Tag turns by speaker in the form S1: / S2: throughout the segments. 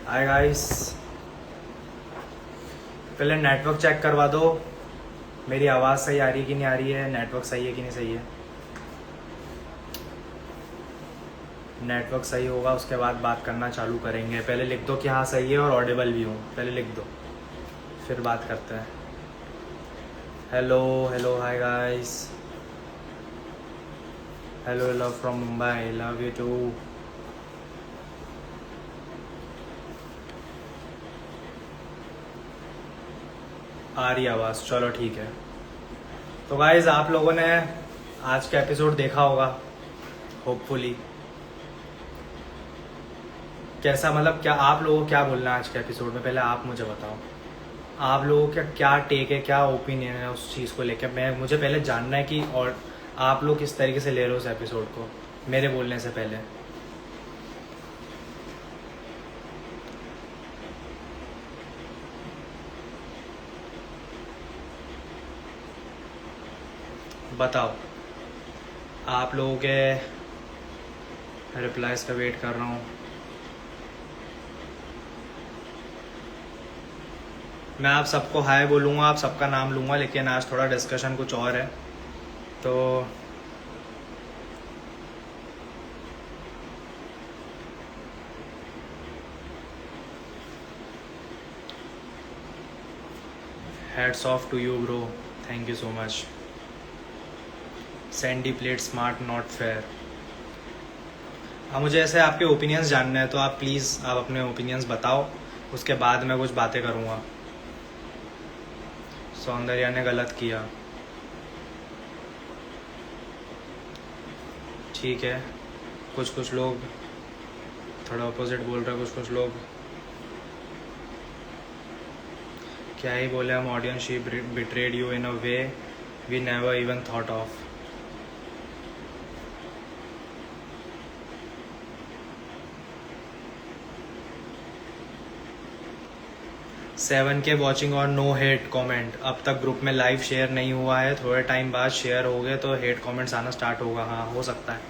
S1: Hi guys, पहले network check करवा दो। मेरी आवाज़ सही आ रही है कि नहीं आ रही है, नेटवर्क सही है कि नहीं सही है। नेटवर्क सही होगा उसके बाद बात करना चालू करेंगे। पहले लिख दो कि हाँ सही है और ऑडिबल भी हूँ, पहले लिख दो फिर बात करते हैं। Hello hello, hi guys, hello, love from Mumbai, love you too. आ रही आवाज़, चलो ठीक है। तो गाइस, आप लोगों ने आज का एपिसोड देखा होगा होपफुली। कैसा, मतलब क्या आप लोगों को क्या बोलना है आज के एपिसोड में? पहले आप मुझे बताओ, आप लोगों का क्या टेक है, क्या ओपिनियन है उस चीज़ को लेकर। मुझे पहले जानना है कि और आप लोग किस तरीके से ले रहे हो उस एपिसोड को मेरे बोलने से पहले। बताओ, आप लोगों के रिप्लाइज का वेट कर रहा हूँ। मैं आप सबको हाय बोलूँगा, आप सबका नाम लूँगा, लेकिन आज थोड़ा डिस्कशन कुछ और है। तो hats off to you bro, thank you so much. Sandy played smart not fair. अब मुझे ऐसे आपके ओपिनियंस जानने हैं, तो आप प्लीज़ आप अपने ओपिनियंस बताओ, उसके बाद मैं कुछ बातें करूँगा। सौंदर्या ने गलत किया, ठीक है। कुछ लोग थोड़ा अपोजिट बोल रहे हैं, कुछ लोग क्या ही बोले हम। Audience she betrayed you in a way we never even thought of. Seven K watching और नो हेट कमेंट। अब तक ग्रुप में लाइव शेयर नहीं हुआ है, थोड़े टाइम बाद शेयर हो गए तो हेट कमेंट्स आना स्टार्ट होगा। हाँ, हो सकता है,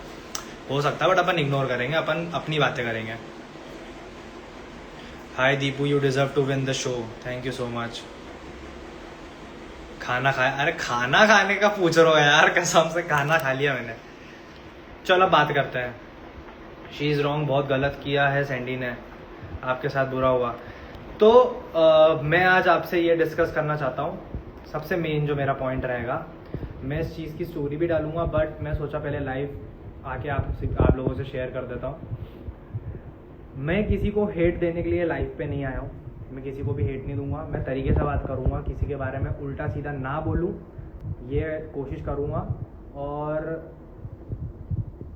S1: बट अपन इग्नोर करेंगे, अपन अपनी बातें करेंगे। Hi Deepu, you deserve to win the show, thank you so much. खाना खाया? अरे खाना खाने का पूछ रहे हो यार, कसम से खाना खा लिया मैंने। चलो बात करते हैं। शी इज़ रॉन्ग, बहुत गलत किया है सैंडी ने, आपके साथ बुरा हुआ। तो मैं आज आपसे ये डिस्कस करना चाहता हूँ। सबसे मेन जो मेरा पॉइंट रहेगा, मैं इस चीज़ की स्टोरी भी डालूंगा, बट मैं सोचा पहले लाइव आके आप लोगों से शेयर कर देता हूँ। मैं किसी को हेट देने के लिए लाइव पे नहीं आया हूँ, मैं किसी को भी हेट नहीं दूंगा। मैं तरीके से बात करूँगा, किसी के बारे में उल्टा सीधा ना बोलूँ, ये कोशिश करूँगा। और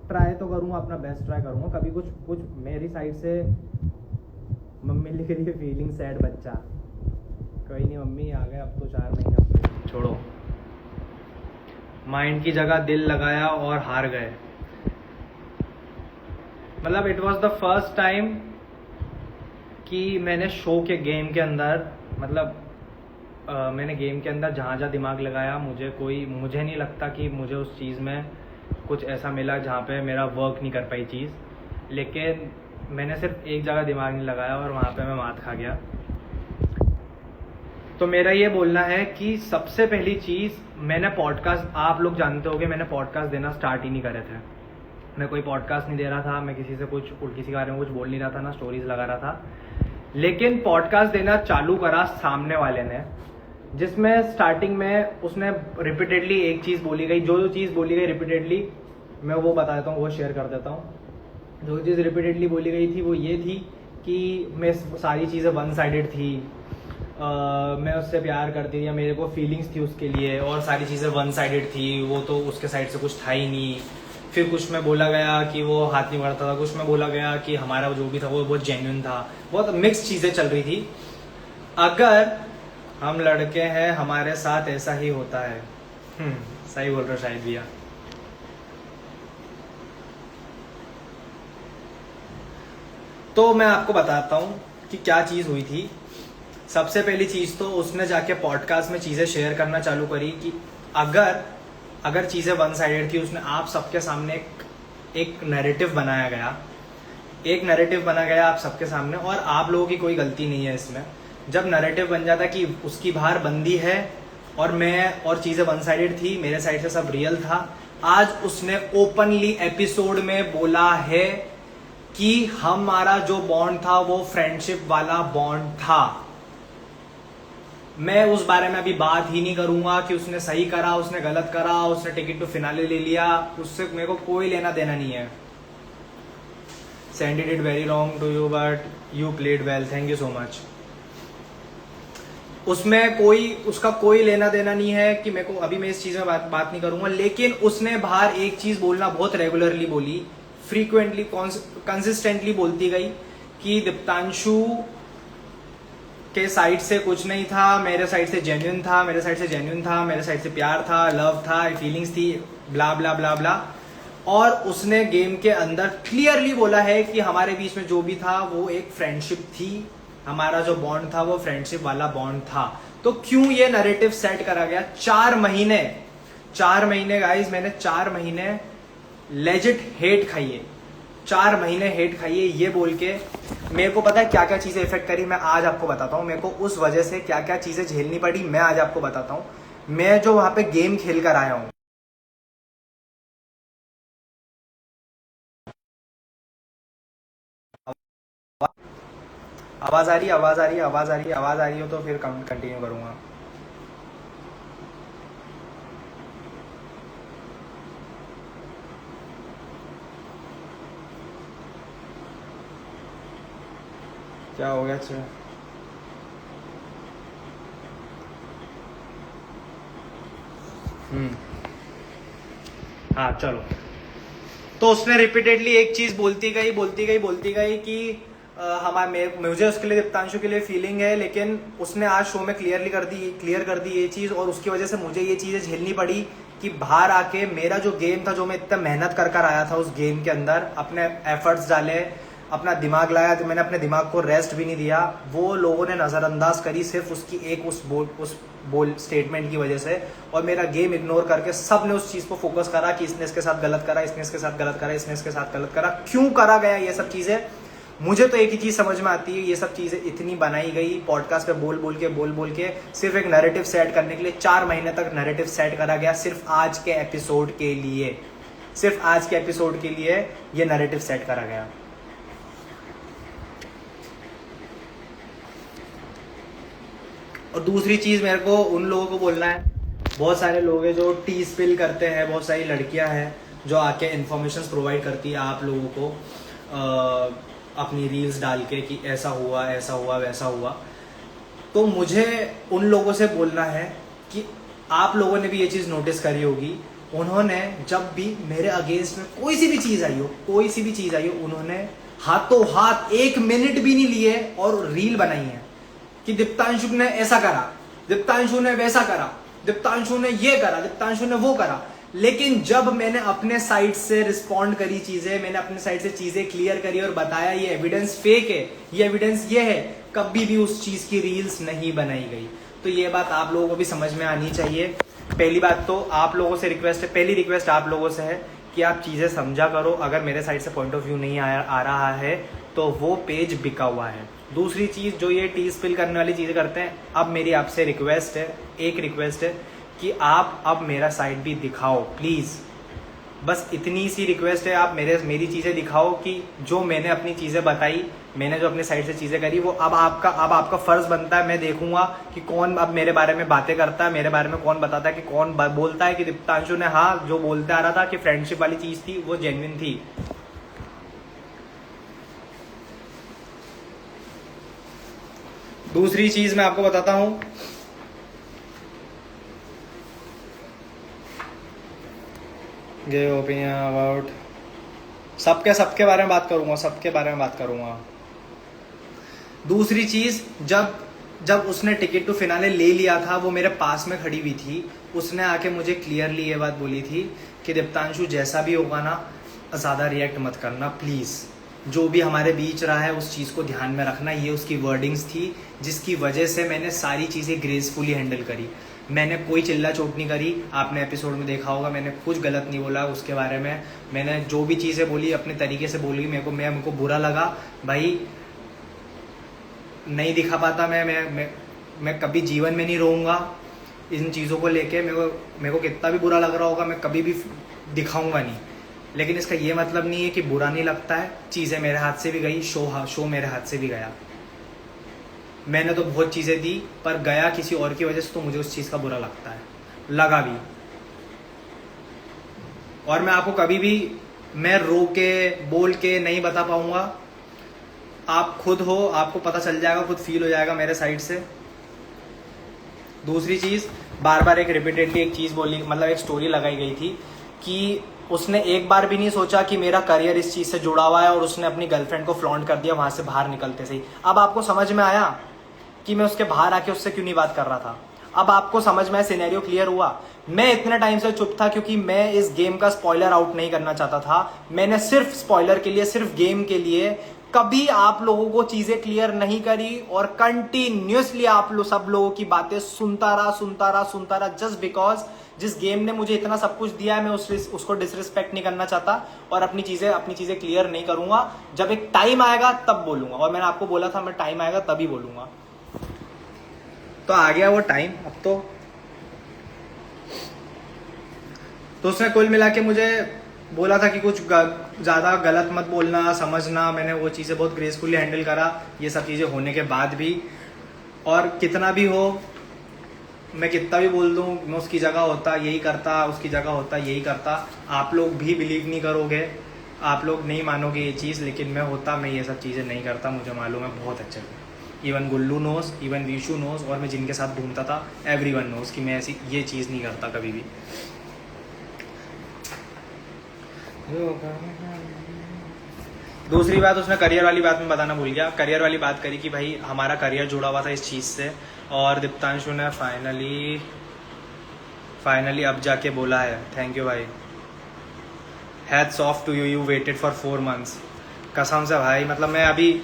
S1: ट्राई तो करूँगा, अपना बेस्ट ट्राई करूँगा। कभी कुछ मेरी साइड से, मम्मी लिख रही है फीलिंग सैड बच्चा। कोई नहीं मम्मी, आ गए अब तो 4 महीने, छोड़ो। माइंड की जगह दिल लगाया और हार गए। मतलब it was the first time कि मैंने शो के गेम के अंदर, मतलब मैंने गेम के अंदर जहाँ दिमाग लगाया, मुझे नहीं लगता कि मुझे उस चीज़ में कुछ ऐसा मिला जहाँ पे मेरा वर्क नहीं कर पाई चीज़। लेकिन मैंने सिर्फ एक जगह दिमाग नहीं लगाया और वहाँ पे मैं मात खा गया। तो मेरा ये बोलना है कि सबसे पहली चीज़, मैंने पॉडकास्ट, आप लोग जानते होंगे, मैंने पॉडकास्ट देना स्टार्ट ही नहीं करे थे। मैं कोई पॉडकास्ट नहीं दे रहा था, मैं किसी के बारे में कुछ बोल नहीं रहा था, ना स्टोरीज लगा रहा था। लेकिन पॉडकास्ट देना चालू करा सामने वाले ने, जिसमें स्टार्टिंग में उसने रिपीटेडली एक चीज़ बोली गई, जो चीज़ बोली गई रिपीटेडली, मैं वो बता देता हूँ, वो शेयर कर देता हूँ। जो चीज़ रिपीटेडली बोली गई थी वो ये थी कि मैं सारी चीज़ें वन साइडेड थी, मैं उससे प्यार करती थी या मेरे को फीलिंग्स थी उसके लिए, और सारी चीज़ें वन साइडेड थी, वो तो उसके साइड से कुछ था ही नहीं। फिर कुछ में बोला गया कि वो हाथ नहीं बढ़ता था, कुछ में बोला गया कि हमारा जो भी था वो बहुत जेन्युइन था। बहुत मिक्स चीज़ें चल रही थी। अगर हम लड़के हैं, हमारे साथ ऐसा ही होता है। सही बोल रहे हो शायद भैया। तो मैं आपको बताता हूँ कि क्या चीज़ हुई थी। सबसे पहली चीज़ तो उसने जाके पॉडकास्ट में चीज़ें शेयर करना चालू करी कि अगर चीज़ें वन साइडेड थी, उसने आप सबके सामने एक नैरेटिव बनाया गया आप सबके सामने, और आप लोगों की कोई गलती नहीं है इसमें। जब नैरेटिव बन जाता कि उसकी बाहर बंदी है और चीज़ें वन साइडेड थी, मेरे साइड से सब रियल था। आज उसने ओपनली एपिसोड में बोला है कि हमारा जो बॉन्ड था वो फ्रेंडशिप वाला बॉन्ड था। मैं उस बारे में अभी बात ही नहीं करूंगा कि उसने सही करा, उसने गलत करा, उसने टिकट टू फिनाले ले लिया, उससे मेरे को कोई लेना देना नहीं है। Sandy did very wrong to you but you played well, thank you so much। उसमें उसका कोई लेना देना नहीं है कि मेरे को, अभी मैं इस चीज में बात नहीं करूंगा। लेकिन उसने बाहर एक चीज बोलना बहुत रेगुलरली बोली, फ्रीक्वेंटली, कंसिस्टेंटली बोलती गई कि दीप्तांशु के साइड से कुछ नहीं था, मेरे साइड से जेन्युइन था, मेरे साइड से प्यार था, लव था, फीलिंग्स थी, ब्ला ब्ला ब्ला ब्ला। और उसने गेम के अंदर क्लियरली बोला है कि हमारे बीच में जो भी था वो एक फ्रेंडशिप थी, हमारा जो बॉन्ड था वो फ्रेंडशिप वाला बॉन्ड था। तो क्यों ये नैरेटिव सेट करा गया? 4 महीने गाइस, मैंने 4 महीने लेजिट हेट खाई है, 4 महीने हेट खाई है ये बोल के। मेरे को पता है क्या क्या चीजें इफेक्ट करी, मैं आज आपको बताता हूँ। मेरे को उस वजह से क्या क्या चीजें झेलनी पड़ी, मैं आज आपको बताता हूँ। मैं जो वहां पे गेम खेल कर आया हूँ, आवाज आ रही हो तो फिर कंटिन्यू करूंगा। क्या हो गया? हाँ चलो। तो उसने रिपीटेडली एक चीज बोलती गई कि मुझे उसके लिए, दीप्तांशु के लिए फीलिंग है। लेकिन उसने आज शो में क्लियर कर दी ये चीज, और उसकी वजह से मुझे ये चीजें झेलनी पड़ी कि बाहर आके मेरा जो गेम था, जो मैं इतना मेहनत कर आया था उस गेम के अंदर, अपने एफर्ट्स डाले, अपना दिमाग लाया, तो मैंने अपने दिमाग को रेस्ट भी नहीं दिया, वो लोगों ने नजरअंदाज करी सिर्फ उसकी एक उस बोल स्टेटमेंट की वजह से। और मेरा गेम इग्नोर करके सब ने उस चीज को फोकस करा कि इसने इसके साथ गलत करा, इसने इसके साथ गलत करा, इसने इसके साथ गलत करा। क्यों करा गया ये सब चीजें? मुझे तो एक ही चीज समझ में आती है, ये सब चीजें इतनी बनाई गई पॉडकास्ट पे बोल बोल के सिर्फ एक नैरेटिव सेट करने के लिए। 4 महीने तक नैरेटिव सेट करा गया सिर्फ आज के एपिसोड के लिए, ये नैरेटिव सेट करा गया। और दूसरी चीज मेरे को उन लोगों को बोलना है, बहुत सारे लोग हैं जो टी स्पिल करते हैं, बहुत सारी लड़कियां हैं जो आके इन्फॉर्मेशन प्रोवाइड करती है आप लोगों को अपनी रील्स डाल के कि ऐसा हुआ वैसा हुआ। तो मुझे उन लोगों से बोलना है कि आप लोगों ने भी ये चीज नोटिस करी होगी, उन्होंने जब भी मेरे अगेंस्ट में कोई सी भी चीज आई हो, उन्होंने हाथों हाथ 1 मिनट भी नहीं लिए और रील बनाई है कि दीप्तांशु ने ऐसा करा, दीप्तांशु ने वैसा करा, दीप्तांशु ने ये करा, दीप्तांशु ने वो करा। लेकिन जब मैंने अपने साइड से रिस्पॉन्ड करी चीजें, मैंने अपने साइड से चीजें क्लियर करी और बताया ये एविडेंस फेक है, ये एविडेंस ये है, कभी भी उस चीज की रील्स नहीं बनाई गई। तो ये बात आप लोगों को भी समझ में आनी चाहिए। पहली बात तो आप लोगों से पहली रिक्वेस्ट आप लोगों से है कि आप चीजें समझा करो। अगर मेरे साइड से पॉइंट ऑफ व्यू नहीं आ रहा है तो वो पेज बिका हुआ है। दूसरी चीज, जो ये टी स्पिल करने वाली चीजें करते हैं, अब मेरी आपसे एक रिक्वेस्ट है कि आप अब मेरा साइड भी दिखाओ प्लीज। बस इतनी सी रिक्वेस्ट है, आप मेरी चीजें दिखाओ कि जो मैंने अपनी चीजें बताई, मैंने जो अपनी साइड से चीजें करी, वो अब आपका फर्ज बनता है। मैं देखूंगा कि कौन अब मेरे बारे में बातें करता है, मेरे बारे में कौन बताता है, कि कौन बोलता है कि दीप्तांशु ने हाँ जो बोलते आ रहा था कि फ्रेंडशिप वाली चीज थी वो जेन्युइन थी। दूसरी चीज मैं आपको बताता हूं, ओपिनियन अबाउट सबके बारे में बात करूंगा। दूसरी चीज, जब उसने टिकट टू फिनाले ले लिया था, वो मेरे पास में खड़ी हुई थी, उसने आके मुझे क्लियरली ये बात बोली थी कि दीप्तांशु जैसा भी होगा ना, ज्यादा रिएक्ट मत करना प्लीज, जो भी हमारे बीच रहा है उस चीज को ध्यान में रखना। ये उसकी वर्डिंग्स थी जिसकी वजह से मैंने सारी चीजें ग्रेसफुली हैंडल करी। मैंने कोई चिल्ला चोट नहीं करी, आपने एपिसोड में देखा होगा मैंने कुछ गलत नहीं बोला उसके बारे में। मैंने जो भी चीज़ें बोली अपने तरीके से बोली, मेरे को बुरा लगा भाई, नहीं दिखा पाता। मैं कभी जीवन में नहीं रोऊंगा इन चीज़ों को लेके। मेरे को कितना भी बुरा लग रहा होगा मैं कभी भी दिखाऊंगा नहीं, लेकिन इसका ये मतलब नहीं है कि बुरा नहीं लगता है। चीज़ें मेरे हाथ से भी गई, शो मेरे हाथ से भी गया। मैंने तो बहुत चीज़ें दी पर गया किसी और की वजह से, तो मुझे उस चीज़ का बुरा लगता है, लगा भी। और मैं आपको कभी भी मैं रो के बोल के नहीं बता पाऊंगा। आप खुद हो, आपको पता चल जाएगा, खुद फील हो जाएगा मेरे साइड से। दूसरी चीज़, बार बार एक रिपीटेडली एक चीज़ बोली, मतलब एक स्टोरी लगाई गई थी कि उसने एक बार भी नहीं सोचा कि मेरा करियर इस चीज़ से जुड़ा हुआ है, और उसने अपनी गर्लफ्रेंड को फ्लॉन्ट कर दिया वहाँ से बाहर निकलते से ही। अब आपको समझ में आया कि मैं उसके बाहर आके उससे क्यों नहीं बात कर रहा था। अब आपको समझ में सिनेरियो क्लियर हुआ। मैं इतने टाइम से चुप था क्योंकि मैं इस गेम का स्पॉइलर आउट नहीं करना चाहता था। मैंने सिर्फ स्पॉइलर के लिए, सिर्फ गेम के लिए कभी आप लोगों को चीजें क्लियर नहीं करी, और कंटिन्यूअसली आप लोग सब लोगों की बातें सुनता रहा जस्ट बिकॉज जिस गेम ने मुझे इतना सब कुछ दिया है मैं उसको डिसरिस्पेक्ट नहीं करना चाहता, और अपनी चीजें क्लियर नहीं करूंगा। जब एक टाइम आएगा तब बोलूंगा, और मैंने आपको बोला था मैं टाइम आएगा तभी बोलूंगा। तो आ गया वो टाइम अब तो उसने कुल मिला के मुझे बोला था कि कुछ ज़्यादा गलत मत बोलना, समझना। मैंने वो चीज़ें बहुत ग्रेसफुली हैंडल करा, ये सब चीज़ें होने के बाद भी। और कितना भी हो, मैं कितना भी बोल दूँ, मैं उसकी जगह होता यही करता, उसकी जगह होता यही करता। आप लोग भी बिलीव नहीं करोगे, आप लोग नहीं मानोगे ये चीज़, लेकिन मैं ये सब चीज़ें नहीं करता। मुझे मालूम है बहुत अच्छे से। इवन गुल्लू नोस, इवन विशु नोस, और मैं जिनके साथ घूमता था एवरीवन नोस कि मैं ऐसी ये चीज़ नहीं करता कभी भी। दूसरी बात, उसने करियर वाली बात में बताना भूल गया। करियर वाली बात करी कि भाई हमारा करियर जुड़ा हुआ था इस चीज़ से, और दीप्तांशु ने फाइनली अब जाके बोला है। थैंक यू भाई, hats off to you, you waited for 4 months। कसम से भाई, मतलब मैं अभी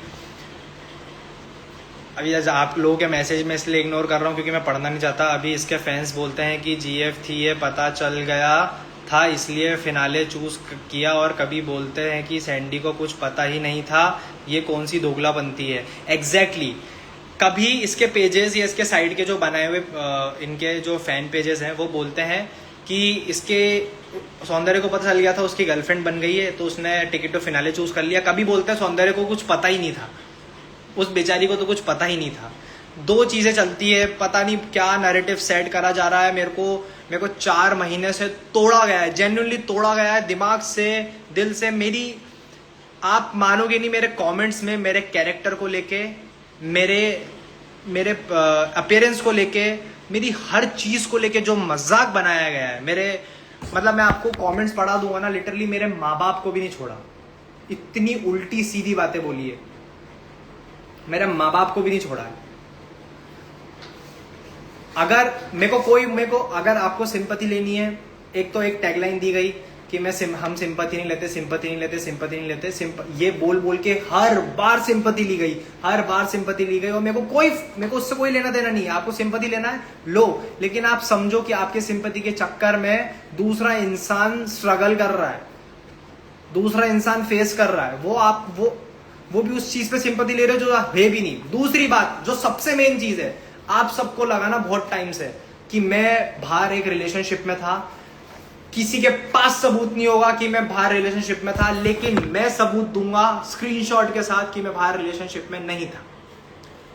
S1: आप लोगों के मैसेज में इसलिए इग्नोर कर रहा हूँ क्योंकि मैं पढ़ना नहीं चाहता। अभी इसके फैंस बोलते हैं कि जीएफ थी, ये पता चल गया था इसलिए फिनाले चूज किया, और कभी बोलते हैं कि सैंडी को कुछ पता ही नहीं था। ये कौन सी दोगलापंती है? एग्जैक्टली कभी इसके पेजेस या इसके साइड के जो बनाए हुए इनके जो फैन पेजेस हैं वो बोलते हैं कि इसके सौंदर्य को पता चल गया था, उसकी गर्लफ्रेंड बन गई है तो उसने टिकट टू फिनाले चूज कर लिया। कभी बोलते हैं सौंदर्य को कुछ पता ही नहीं था, उस बेचारी को तो कुछ पता ही नहीं था। दो चीजें चलती है, पता नहीं क्या नैरेटिव सेट करा जा रहा है। मेरे को 4 महीने से तोड़ा गया है, जेन्युइनली तोड़ा गया है, दिमाग से, दिल से। आप मानोगे नहीं, मेरे कमेंट्स में मेरे कैरेक्टर को लेके, मेरे अपीयरेंस को लेके, मेरी हर चीज को लेके जो मजाक बनाया गया है मतलब मैं आपको कमेंट्स पढ़ा दूंगा ना, लिटरली मेरे माँ बाप को भी नहीं छोड़ा। इतनी उल्टी सीधी बातें बोली है, मेरे माँ बाप को भी नहीं छोड़ा है। अगर अगर आपको सिंपैथी लेनी है, एक तो एक टैगलाइन दी गई कि हम सिंपैथी नहीं लेते, ये बोल के हर बार सिंपैथी ली गई, और मेरे को उससे कोई लेना देना नहीं है। आपको सिंपैथी लेना है लो, लेकिन आप समझो कि आपके सिंपैथी के चक्कर में दूसरा इंसान स्ट्रगल कर रहा है, दूसरा इंसान फेस कर रहा है, वो भी उस चीज पे सिंपैथी ले रहे हो जो है भी नहीं। दूसरी बात जो सबसे मेन चीज है, आप सबको लगाना बहुत टाइम से कि मैं बाहर एक रिलेशनशिप में था। किसी के पास सबूत नहीं होगा कि मैं बाहर रिलेशनशिप में था, लेकिन मैं सबूत दूंगा स्क्रीनशॉट के साथ कि मैं बाहर रिलेशनशिप में नहीं था।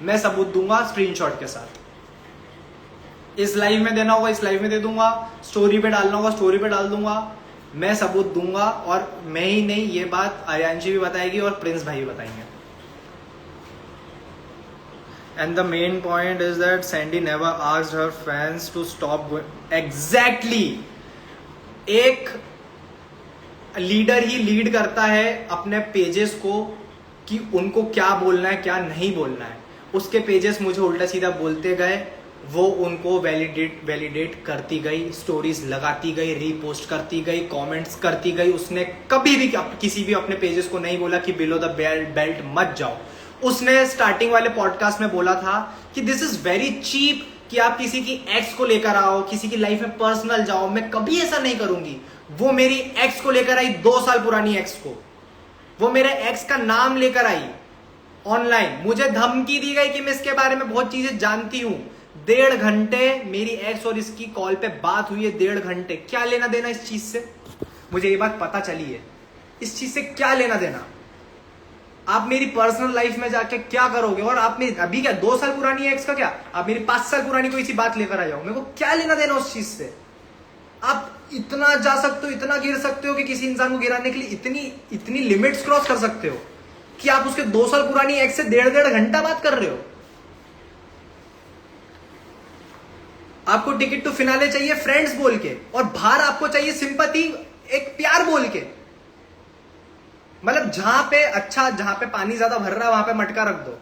S1: मैं सबूत दूंगा स्क्रीनशॉट के साथ। इस लाइव में देना होगा, इस लाइव में दे दूंगा, स्टोरी पे डालना होगा, स्टोरी पे डाल दूंगा। मैं सबूत दूंगा, और मैं ही नहीं, ये बात आर्यांशी भी बताएगी और प्रिंस भाई भी बताएंगे। And the main point is that Sandy never asked her fans to stop going. Exactly. एक लीडर ही लीड करता है अपने पेजेस को कि उनको क्या बोलना है, क्या नहीं बोलना है। उसके पेजेस मुझे उल्टा सीधा बोलते गए, वो उनको वैलिडेट करती गई, स्टोरीज लगाती गई, रीपोस्ट करती गई, कमेंट्स करती गई। उसने कभी भी किसी भी अपने पेजेस को नहीं बोला कि बिलो द बेल्ट मत जाओ। उसने स्टार्टिंग वाले पॉडकास्ट में बोला था कि दिस इज वेरी चीप कि आप किसी की एक्स को लेकर आओ, किसी की लाइफ में पर्सनल जाओ, मैं कभी ऐसा नहीं करूंगी। वो मेरी एक्स को लेकर आई, 2 साल पुरानी एक्स को, वो मेरे एक्स का नाम लेकर आई ऑनलाइन, मुझे धमकी दी गई कि मैं इसके बारे में बहुत चीजें जानती हूं। 1.5 घंटे मेरी एक्स और इसकी कॉल पे बात हुई है, 1.5 घंटे। क्या लेना देना इस चीज से? मुझे ये बात पता चली है, इस चीज से क्या लेना देना? आप मेरी पर्सनल लाइफ में जाके क्या करोगे? और आप मेरी अभी क्या 2 साल पुरानी एक्स का क्या, आप मेरी 5 साल पुरानी कोई सी बात लेकर आ जाओ, मेरे को क्या लेना देना उस चीज से? आप इतना जा सकते हो, इतना गिर सकते हो कि किसी इंसान को गिराने के लिए इतनी लिमिट्स क्रॉस कर सकते हो कि आप उसके 2 साल पुरानी एक्स से 1.5 घंटा बात कर रहे हो। आपको टिकट टू फिनाले चाहिए फ्रेंड्स बोल के, और बाहर आपको चाहिए सिंपैथी, एक प्यार बोल के। मतलब जहां पे पानी ज्यादा भर रहा है वहां पे मटका रख दो।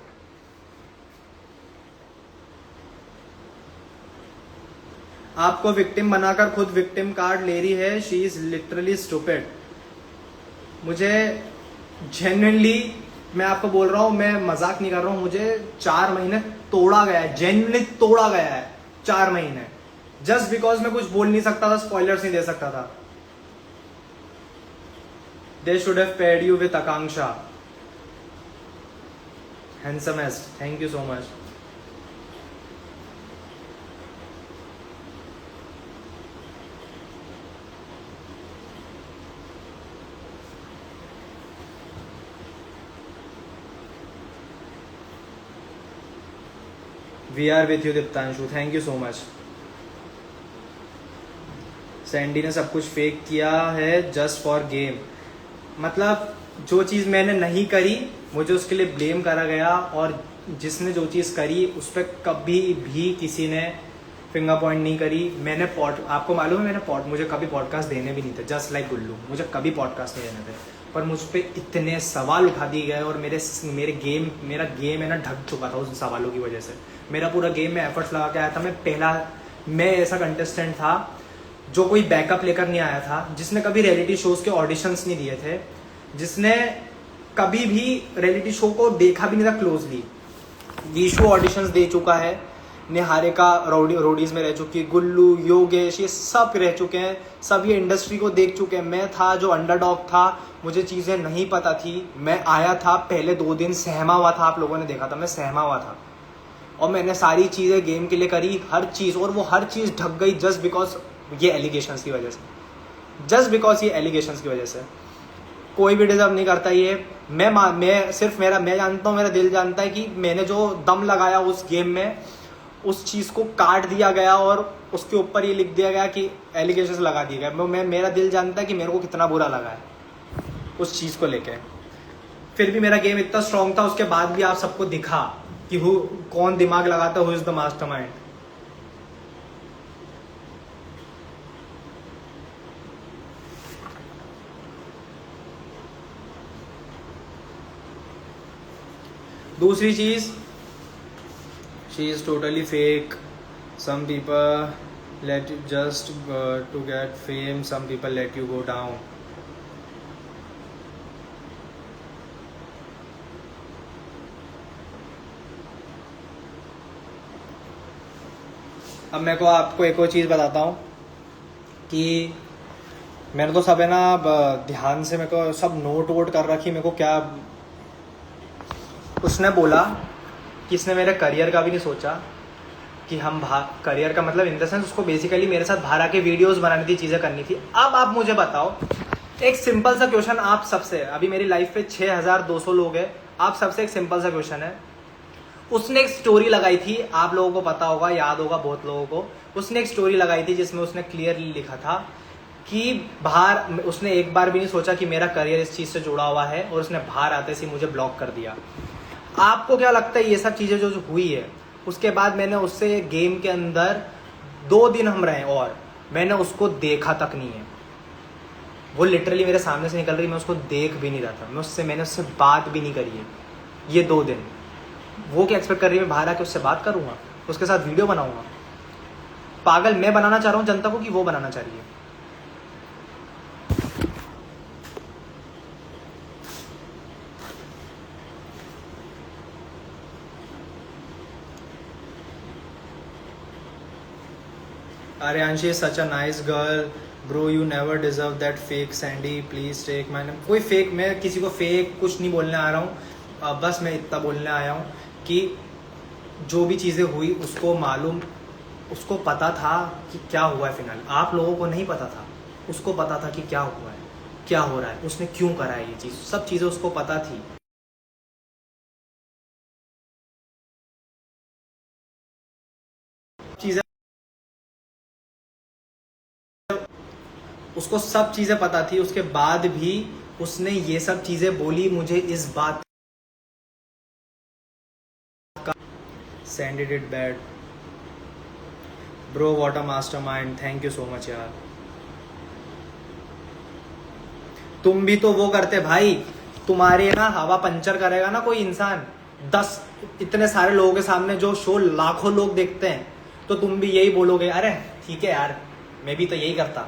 S1: आपको विक्टिम बनाकर खुद विक्टिम कार्ड ले रही है। She is literally stupid. मुझे जेन्युइनली, मैं आपको बोल रहा हूं, मैं मजाक नहीं कर रहा हूं, मुझे 4 महीने तोड़ा गया है, जेन्युइनली तोड़ा गया है 4 महीने, जस्ट बिकॉज मैं कुछ बोल नहीं सकता था, स्पॉयलर्स नहीं दे सकता था। They should have paid you with Aakanksha. Handsomest, thank you so much. We are with you Deeptanshu, thank you so much. Sandy ने सब कुछ फेक किया है जस्ट फॉर गेम। मतलब जो चीज़ मैंने नहीं करी मुझे उसके लिए ब्लेम करा गया, और जिसने जो चीज़ करी उस पर कभी भी किसी ने फिंगर पॉइंट नहीं करी। मैंने आपको मालूम है, मुझे कभी पॉडकास्ट देने भी नहीं थे, जस्ट लाइक गुल्लू, मुझे कभी पॉडकास्ट नहीं देने थे, पर मुझ पर इतने सवाल उठा दिए गए, और मेरा गेम है ना ढक चुका था उन सवालों की वजह से। मेरा पूरा गेम में एफर्ट्स लगा के आया था। मैं ऐसा कंटेस्टेंट था जो कोई बैकअप लेकर नहीं आया था, जिसने कभी रियलिटी शोज के ऑडिशंस नहीं दिए थे, जिसने कभी भी रियलिटी शो को देखा भी नहीं था क्लोजली। विशु ऑडिशंस दे चुका है, निहारिका रोडीज में रह चुकी है, गुल्लू, योगेश, ये सब रह चुके हैं, सब ये इंडस्ट्री को देख चुके हैं। मैं था जो अंडरडॉग था, मुझे चीज़ें नहीं पता थी, मैं आया था, पहले 2 दिन सहमा हुआ था, आप लोगों ने देखा था मैं सहमा हुआ था, और मैंने सारी चीज़ें गेम के लिए करी, हर चीज़, और वो हर चीज़ ढक गई जस्ट बिकॉज ये एलिगेशंस की वजह से। कोई भी डिजर्व नहीं करता ये। मैं जानता हूँ, मेरा दिल जानता है कि मैंने जो दम लगाया उस गेम में, उस चीज़ को काट दिया गया और उसके ऊपर ये लिख दिया गया कि एलिगेशंस लगा दिए गए। मेरा दिल जानता है कि मेरे को कितना बुरा लगा है उस चीज़ को लेके। फिर भी मेरा गेम इतना स्ट्रांग था, उसके बाद भी आप सबको दिखा कि कौन दिमाग लगाता है, हु इज द मास्टरमाइंड। दूसरी चीज, she is totally fake. Some people let you just to get fame, some people let you go down. अब मैं को आपको एक और चीज़ बताता हूँ कि मैंने तो सब है ना ध्यान से मेरे को सब नोट वोट कर रखी। मेरे को क्या उसने बोला कि इसने मेरे करियर का भी नहीं सोचा कि हम करियर का मतलब इन द सेंस, उसको बेसिकली मेरे साथ बाहर आके वीडियोस बनानी थी, चीज़ें करनी थी। अब आप मुझे बताओ, एक सिंपल सा क्वेश्चन आप सबसे, अभी मेरी लाइफ पे 6200 लोग हैं, आप सबसे एक सिंपल सा क्वेश्चन है। उसने एक स्टोरी लगाई थी, आप लोगों को पता होगा, याद होगा बहुत लोगों को, उसने एक स्टोरी लगाई थी जिसमें उसने क्लियरली लिखा था कि बाहर, उसने एक बार भी नहीं सोचा कि मेरा करियर इस चीज़ से जुड़ा हुआ है, और उसने बाहर आते से मुझे ब्लॉक कर दिया। आपको क्या लगता है ये सब चीज़ें जो हुई है, उसके बाद मैंने उससे गेम के अंदर 2 दिन हम रहे और मैंने उसको देखा तक नहीं है। वो लिटरली मेरे सामने से निकल रही, मैं उसको देख भी नहीं रहा था, मैंने उससे बात भी नहीं करी है ये 2 दिन। वो क्या एक्सपेक्ट कर रही है मैं बाहर आके उससे बात करूंगा, उसके साथ वीडियो बनाऊंगा? पागल मैं बनाना चाह रहा हूँ जनता को कि वो बनाना चाह रही है? Aryanshi is such a nice girl, bro. You never deserve that fake Sandy. Please take my name. कोई फेक, मैं किसी को फेक कुछ नहीं बोलने आ रहा हूँ. बस मैं इतना बोलने आया हूँ कि जो भी चीज़ें हुई उसको पता था कि क्या हुआ है फिलहाल. आप लोगों को नहीं पता था, उसको पता था कि क्या हुआ है, क्या हो रहा है, उसने क्यों करा है ये चीज़. सब चीज़ें उसको पता थी. चीज़ें उसको सब चीज़ें पता थी. उसके बाद भी उसने ये सब चीज़ें बोली मुझे इस बात का. Sandy did bad. Bro, what a mastermind. Thank you so much यार. तुम भी तो वो करते भाई. तुम्हारे ना हवा पंचर करेगा ना कोई इंसान 10 इतने सारे लोगों के सामने जो शो लाखों लोग देखते हैं, तो तुम भी यही बोलोगे अरे ठीक है यार, मैं भी तो यही करता.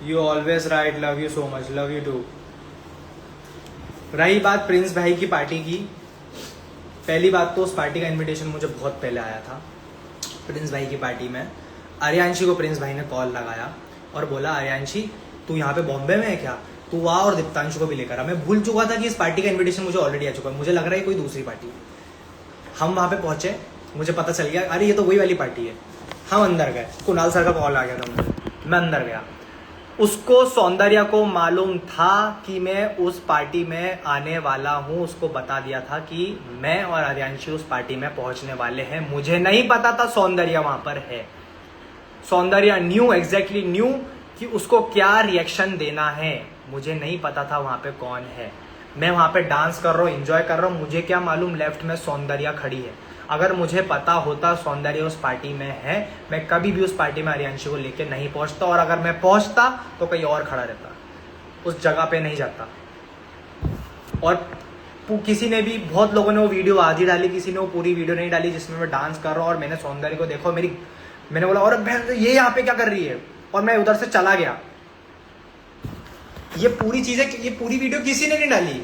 S1: You always right. Love you so much. Love you too. रही बात प्रिंस भाई की पार्टी की. पहली बात तो उस पार्टी का इनविटेशन मुझे बहुत पहले आया था. प्रिंस भाई की पार्टी में आर्यांशी को प्रिंस भाई ने कॉल लगाया और बोला आर्यांशी तू यहाँ पे बॉम्बे में है क्या, तू आ और दीप्तांशु को भी लेकर आ. मैं भूल चुका था कि इस पार्टी का इनविटेशन मुझे ऑलरेडी आ चुका है. मुझे लग रहा है कोई दूसरी पार्टी. हम वहाँ पे पहुंचे, मुझे पता चल गया अरे ये तो वही वाली पार्टी है. हम अंदर गए. कुणाल सर का कॉल आ गया था मुझे. मैं अंदर गया. उसको सौंदर्या को मालूम था कि मैं उस पार्टी में आने वाला हूं. उसको बता दिया था कि मैं और आर्यांशी उस पार्टी में पहुंचने वाले हैं. मुझे नहीं पता था सौंदर्या वहां पर है. सौंदर्या एग्जैक्टली न्यू कि उसको क्या रिएक्शन देना है. मुझे नहीं पता था वहां पे कौन है. मैं वहां पे डांस कर रहा हूँ, एंजॉय कर रहा हूँ. मुझे क्या मालूम लेफ्ट में सौंदर्या खड़ी है. अगर मुझे पता होता सौंदर्या उस पार्टी में है, मैं कभी भी उस पार्टी में आर्यांशी को लेके नहीं पहुंचता. और अगर मैं पहुंचता तो कहीं और खड़ा रहता, उस जगह पे नहीं जाता. और किसी ने भी, बहुत लोगों ने वो वीडियो आधी डाली, किसी ने वो पूरी वीडियो नहीं डाली जिसमें मैं डांस कर रहा हूँ और मैंने सौंदर्या को देखा. मैंने बोला और बहन ये यहाँ पे क्या कर रही है, और मैं उधर से चला गया. ये पूरी वीडियो किसी ने नहीं डाली.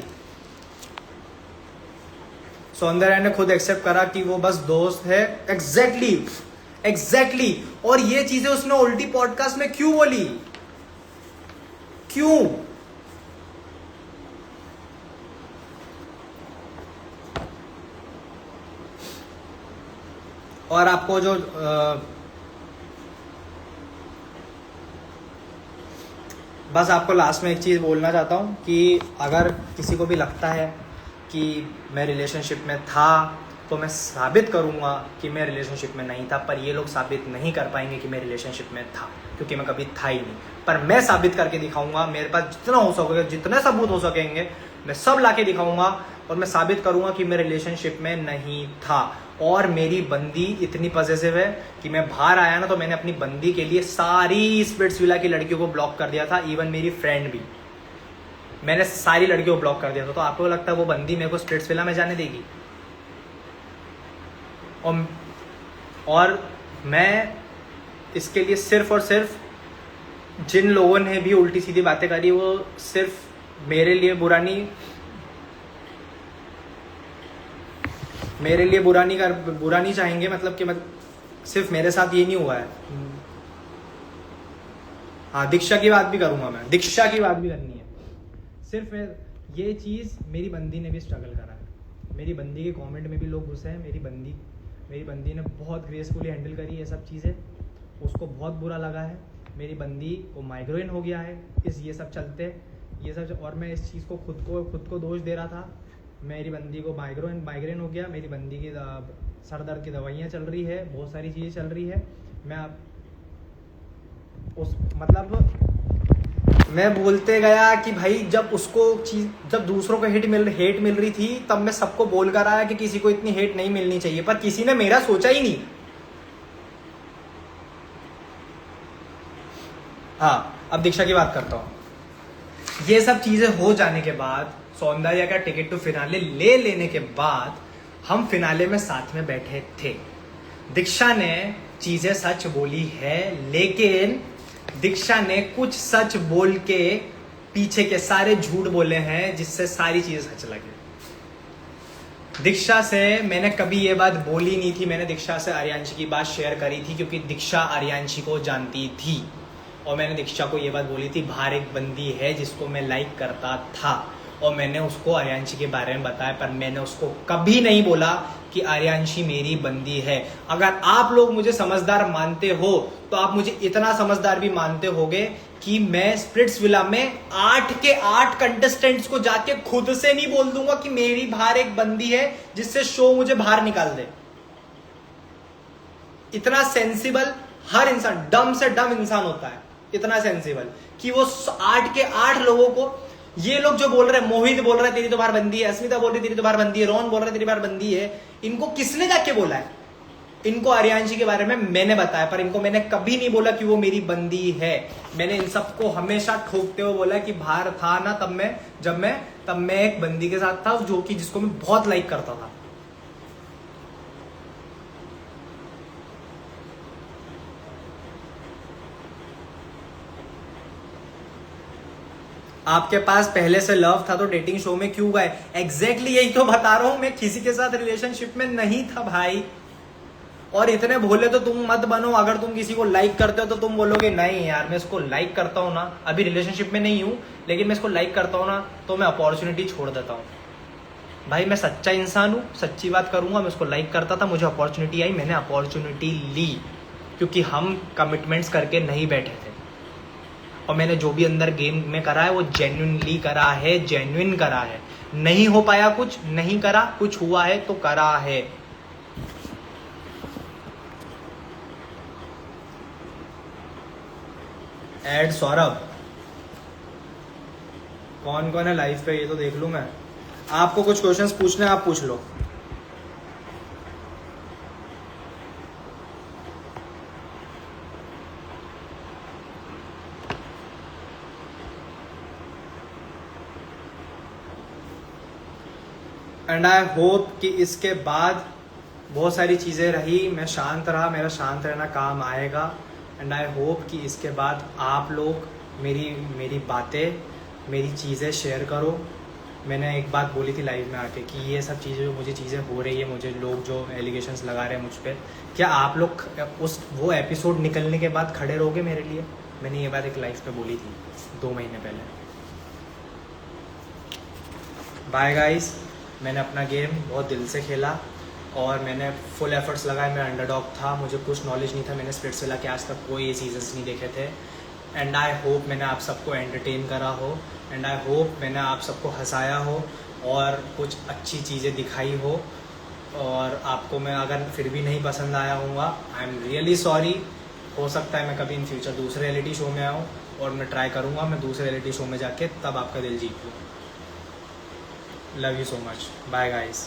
S1: सौंदर्या ने खुद एक्सेप्ट करा कि वो बस दोस्त है. एग्जैक्टली. और ये चीजें उसने उल्टी पॉडकास्ट में क्यों बोली, क्यों? और आपको जो बस आपको लास्ट में एक चीज बोलना चाहता हूं कि अगर किसी को भी लगता है कि मैं रिलेशनशिप में था, तो मैं साबित करूंगा कि मैं रिलेशनशिप में नहीं था. पर ये लोग साबित नहीं कर पाएंगे कि मैं रिलेशनशिप में था, क्योंकि मैं कभी था ही नहीं. पर मैं साबित करके दिखाऊंगा. मेरे पास जितना हो सकेगा, जितने सबूत हो सकेंगे, मैं सब लाके दिखाऊंगा. और मैं साबित करूंगा कि मैं रिलेशनशिप में नहीं था. और मेरी बंदी इतनी पॉजिटिव है कि मैं बाहर आया ना, तो मैंने अपनी बंदी के लिए सारी स्पिट्सविला की लड़कियों को ब्लॉक कर दिया था. इवन मेरी फ्रेंड भी, मैंने सारी लड़कियों को ब्लॉक कर दिया था. तो आपको लगता है वो बंदी मेरे को स्पिट्सविला में जाने देगी? और मैं इसके लिए सिर्फ और सिर्फ, जिन लोगों ने भी उल्टी सीधी बातें करी, वो सिर्फ मेरे लिए बुरा नहीं चाहेंगे. मतलब कि सिर्फ मेरे साथ ये नहीं हुआ है. हाँ, दीक्षा की बात भी करूंगा मैं. दीक्षा की बात भी करनी है. सिर्फ ये चीज़ मेरी बंदी ने भी स्ट्रगल करा है. मेरी बंदी के कमेंट में भी लोग घुसे हैं. मेरी बंदी ने बहुत ग्रेसफुली हैंडल करी ये सब चीज़ें. उसको बहुत बुरा लगा है. मेरी बंदी को माइग्रेन हो गया है ये सब चलते, ये सब. और मैं इस चीज़ को खुद को दोष दे रहा था. मेरी बंदी को माइग्रेन हो गया. मेरी बंदी की सर दर्द की दवाइयाँ चल रही है, बहुत सारी चीज़ें चल रही है. मैं बोलते गया कि भाई जब दूसरों को हेट मिल रही थी, तब मैं सबको बोल कर आया कि किसी को इतनी हेट नहीं मिलनी चाहिए. पर किसी ने मेरा सोचा ही नहीं. हाँ, अब दीक्षा की बात करता हूँ. ये सब चीजें हो जाने के बाद, सौंदर्या का टिकट टू फिनाले ले लेने के बाद, हम फिनाले में साथ में बैठे थे. दीक्षा ने चीजें सच बोली है, लेकिन दीक्षा ने कुछ सच बोल के पीछे के सारे झूठ बोले हैं जिससे सारी चीजें सच लगे। दीक्षा से मैंने कभी ये बात बोली नहीं थी, मैंने दीक्षा से आर्यांशी की बात शेयर करी थी क्योंकि दीक्षा आर्यांशी को जानती थी और मैंने दीक्षा को ये बात बोली थी, बाहर एक बंदी है जिसको मैं लाइक करता था और मैंने उसको आर्यांशी के बारे में बताया, पर मैंने उसको कभी नहीं बोला कि आर्यांशी मेरी बंदी है। अगर आप लोग मुझे समझदार मानते हो तो आप मुझे इतना समझदार भी मानते होगे कि मैं स्प्लिट्सविला में 8 के 8 कंटेस्टेंट्स को जाके खुद से नहीं बोल दूंगा कि मेरी बाहर एक बंदी है जिससे शो मुझे बाहर निकाल दे। इतना सेंसिबल हर इंसान, डम से डम इंसान होता है, इतना सेंसिबल कि वो 8 के 8 लोगों को, ये लोग जो बोल रहे हैं, मोहित बोल रहा है तेरी तो बाहर बंदी है, अस्मिता बोल रही तेरी तो बाहर बंदी है, रोहन बोल रहा है तेरी बाहर बंदी है, इनको किसने जाके बोला है? इनको आर्यांशी के बारे में मैंने बताया, पर इनको मैंने कभी नहीं बोला कि वो मेरी बंदी है। मैंने इन सबको हमेशा ठोकते हुए बोला कि बाहर था ना तब मैं एक बंदी के साथ था जो कि जिसको मैं बहुत लाइक करता था। आपके पास पहले से लव था तो डेटिंग शो में क्यों गए? एग्जैक्टली यही तो बता रहा हूं, मैं किसी के साथ रिलेशनशिप में नहीं था भाई। और इतने भोले तो तुम मत बनो, अगर तुम किसी को लाइक करते हो तो तुम बोलोगे नहीं यार मैं इसको लाइक करता हूं ना, अभी रिलेशनशिप में नहीं हूं लेकिन मैं इसको लाइक करता हूं ना तो मैं अपॉर्चुनिटी छोड़ देता हूं। भाई मैं सच्चा इंसान हूं, सच्ची बात करूंगा, मैं उसको लाइक करता था, मुझे अपॉर्चुनिटी आई, मैंने अपॉर्चुनिटी ली क्योंकि हम कमिटमेंट्स करके नहीं बैठे थे और मैंने जो भी अंदर गेम में करा है वो जेन्युइनली करा है, जेन्युइन करा है। नहीं हो पाया कुछ, नहीं करा, कुछ हुआ है तो करा है। एड सौरभ, कौन कौन है लाइव पे ये तो देख लूं मैं। आपको कुछ क्वेश्चंस पूछने आप पूछ लो। एंड आई होप कि इसके बाद बहुत सारी चीज़ें रही, मैं शांत रहा, मेरा शांत रहना काम आएगा। एंड आई होप कि इसके बाद आप लोग मेरी बातें, मेरी चीज़ें शेयर करो। मैंने एक बात बोली थी लाइव में आके कि ये सब चीज़ें जो मुझे चीज़ें हो रही है, मुझे लोग जो एलिगेशंस लगा रहे हैं मुझ पर, क्या आप लोग वो एपिसोड निकलने के बाद खड़े रहोगे मेरे लिए? मैंने ये बात एक लाइव पे बोली थी 2 महीने पहले। बाय गाइस, मैंने अपना गेम बहुत दिल से खेला और मैंने फुल एफर्ट्स लगाए। मैं अंडरडॉग था, मुझे कुछ नॉलेज नहीं था, मैंने स्प्लिट्सविला के आज तक कोई सीजन्स नहीं देखे थे। एंड आई होप मैंने आप सबको एंटरटेन करा हो, एंड आई होप मैंने आप सबको हंसाया हो और कुछ अच्छी चीज़ें दिखाई हो। और आपको मैं अगर फिर भी नहीं पसंद आया होगा, आई एम रियली सॉरी। हो सकता है मैं कभी इन फ्यूचर दूसरे रियलिटी शो में आऊँ और मैं ट्राई करूँगा मैं दूसरे रियलिटी शो में जाके तब आपका दिल जीत लूँ। Love you so much, bye guys.